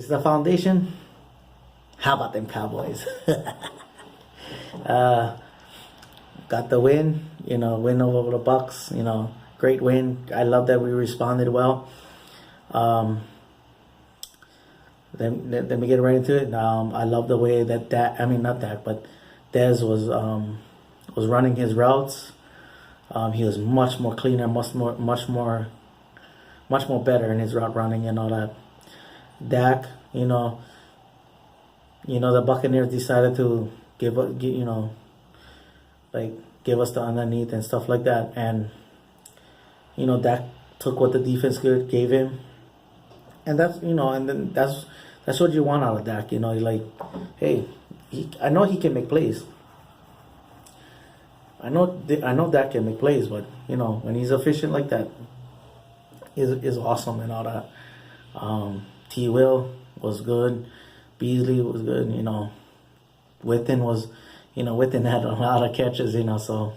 It's the foundation. How about them Cowboys? Got the win, win over the Bucks, great win. I love that we responded well. Let me get right into it. I love the way that but Dez was running his routes. He was much more cleaner, much more better in his route running and all that. Dak, the Buccaneers decided to give us the underneath and stuff like that, and Dak took what the defense gave him, and that's and then that's what you want out of Dak. You're like, hey, I know he can make plays. I know Dak can make plays, but when he's efficient like that, is awesome and all that. T. Will was good. Beasley was good. Witten was, Witten had a lot of catches. So,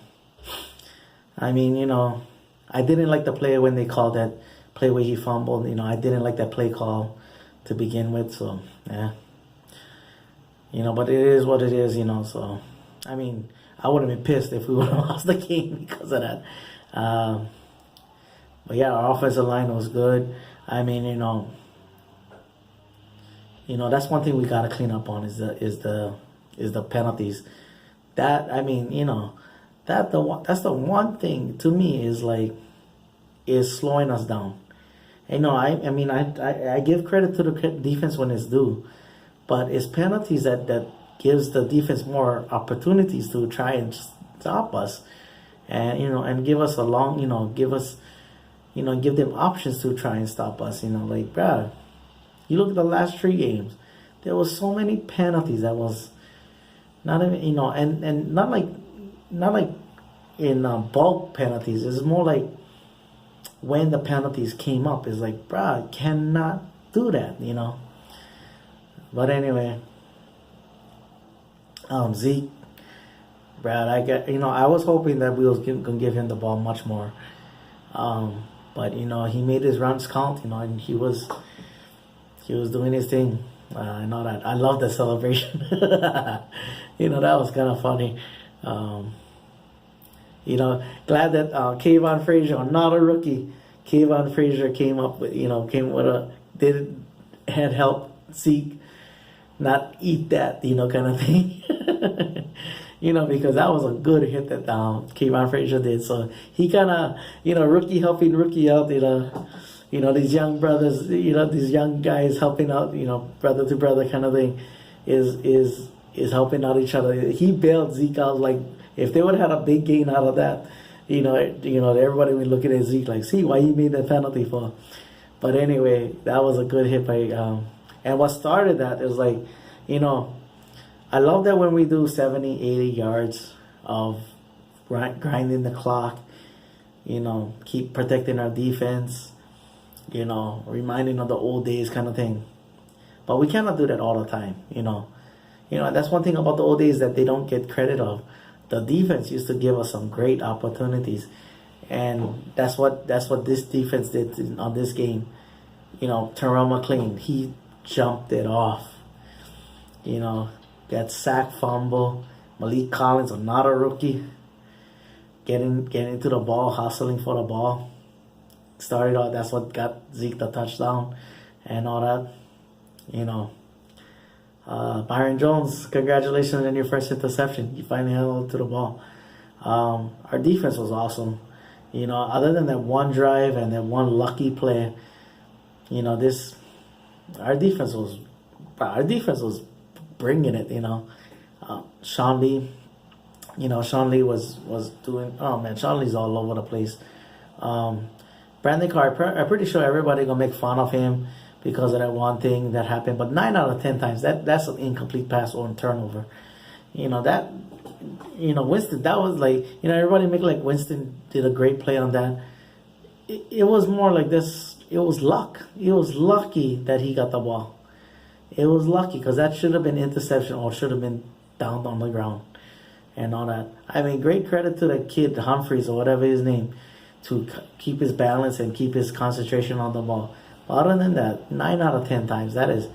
I didn't like the play when they called that play where he fumbled. I didn't like that play call to begin with. So, yeah. But it is what it is. So, I would have been pissed if we would have lost the game because of that. But yeah, our offensive line was good. That's one thing we gotta clean up on is the penalties. That's the one thing to me is slowing us down. I give credit to the defense when it's due, but it's penalties that gives the defense more opportunities to try and stop us, and give us give them options to try and stop us. Bruh, you look at the last 3 games, there was so many penalties that was not even, and not like in bulk penalties. It's more like when the penalties came up, it's like, bruh, cannot do that, But anyway, Zeke, Brad, I was hoping that we was gonna give him the ball much more, but he made his runs count, and he was doing his thing, and all that. I love the celebration. That was kind of funny. Glad that Kayvon Frazier, not a rookie, Kayvon Frazier came had helped Zeke not eat that, kind of thing. Because that was a good hit that Kayvon Frazier did. So he kind of, rookie helping rookie out, these young brothers, these young guys helping out, brother to brother kind of thing is helping out each other. He bailed Zeke out. Like, if they would have had a big gain out of that, everybody would look at Zeke like, see why he made that penalty for. But anyway, that was a good hit by, and what started that is like, I love that when we do 70, 80 yards of grinding the clock, keep protecting our defense, reminding of the old days kind of thing. But we cannot do that all the time, That's one thing about the old days that they don't get credit of. The defense used to give us some great opportunities, and that's what this defense did on this game. Terrell Mcclain, he jumped it off. That sack fumble. Malik Collins, not a rookie, getting to the ball, hustling for the ball. Started out, that's what got Zeke the touchdown and all that. Byron Jones, congratulations on your first interception. You finally held to the ball. Our defense was awesome. Other than that one drive and that one lucky play, our defense was bringing it. Sean Lee, was doing. Oh man, Sean Lee's all over the place. Brandon Carr, I'm pretty sure everybody gonna make fun of him because of that one thing that happened. But 9 out of 10 times, that's an incomplete pass or a turnover. Winston, that was like, everybody make like Winston did a great play on that. It was more like this. It was luck. It was lucky that he got the ball. It was lucky because that should have been interception or should have been down on the ground and all that. Great credit to the kid, Humphreys or whatever his name, to keep his balance and keep his concentration on the ball. But other than that, 9 out of 10 times, that is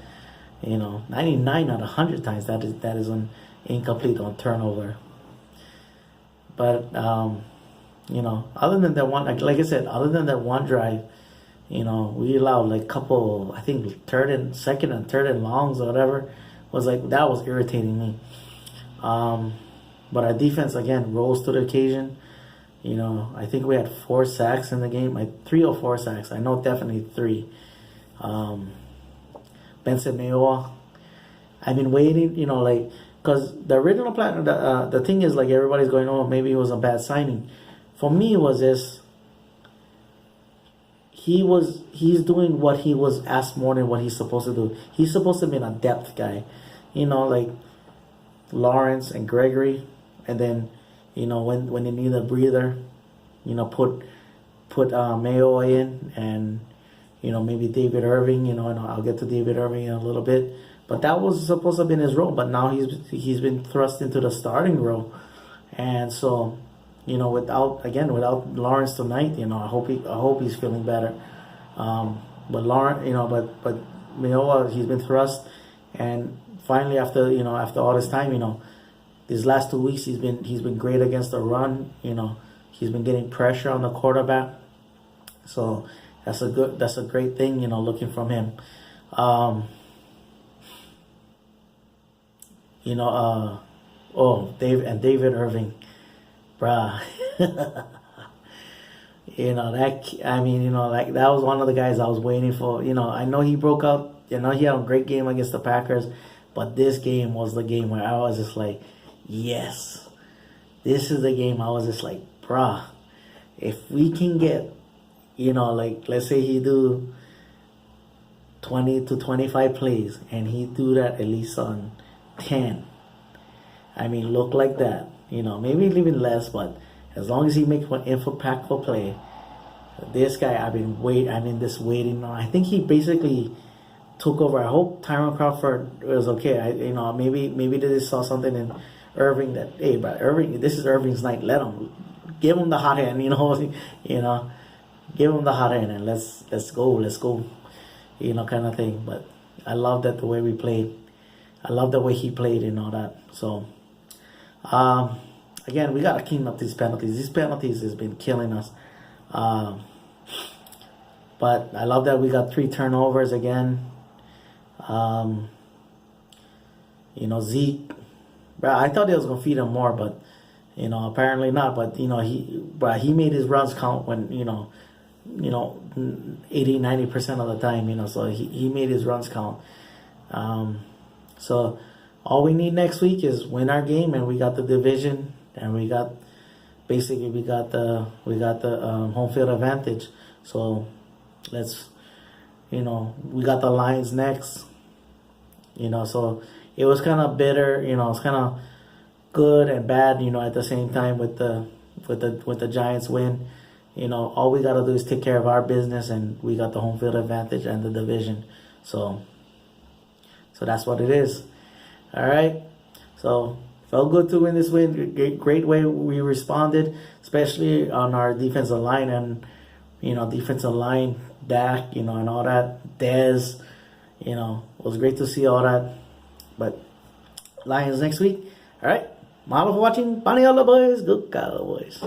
99 out of 100 times that is an incomplete on turnover. But other than that one, like I said, other than that one drive, we allowed like couple, I think second and third and longs or whatever. Was like that was irritating me. But our defense again rose to the occasion. I think we had 4 sacks in the game, like 3 or 4 sacks. I know definitely 3. Benson Mayowa. I've been waiting, because the original plan. The thing is, like, everybody's going, oh, maybe it was a bad signing. For me, it was this. He's doing what he was asked more than what he's supposed to do. He's supposed to be a depth guy, like Lawrence and Gregory, and then when you need a breather, put Mayowa in, and maybe David Irving, and I'll get to David Irving in a little bit. But that was supposed to have been his role, but now he's been thrust into the starting role, and so without Lawrence tonight, I hope he's feeling better. But Lawrence, but Mayowa, he's been thrust, and finally after all this time, these last 2 weeks he's been great against the run. He's been getting pressure on the quarterback, so that's a great thing. Looking from him. David Irving, bruh. That was one of the guys I was waiting for. I know he broke out. He had a great game against the Packers, but this game was the game where I was just like, yes, this is the game. I was just like, bruh, if we can get, let's say he do 20 to 25 plays, and he do that at least on 10. Look like that. Maybe even less, but as long as he makes one impactful play, this guy I've been waiting on. I think he basically took over. I hope Tyron Crawford was okay. Maybe they just saw something in Irving that, hey, but Irving, this is Irving's night. Let him, give him the hot hand. Give him the hot hand and let's go, kind of thing. But I love that the way we played. I love the way he played and all that. So, again, we got to clean up these penalties. These penalties has been killing us. But I love that we got 3 turnovers again. Zeke, bro, I thought they was going to feed him more, but, apparently not. But, he made his runs count when, 80-90% of the time, so he made his runs count. So all we need next week is win our game, and we got the division, and we got the home field advantage. So let's, we got the Lions next. So it was kind of bitter. It's kind of good and bad. At the same time with the Giants win. All we gotta do is take care of our business, and we got the home field advantage and the division. So that's what it is. All right. So felt good to win this win. Great way we responded, especially on our defensive line and defensive line, Dak, and all that. Dez, it was great to see all that. But Lions next week. All right. Mahalo for watching. Pani all the boys. Go Cowboys.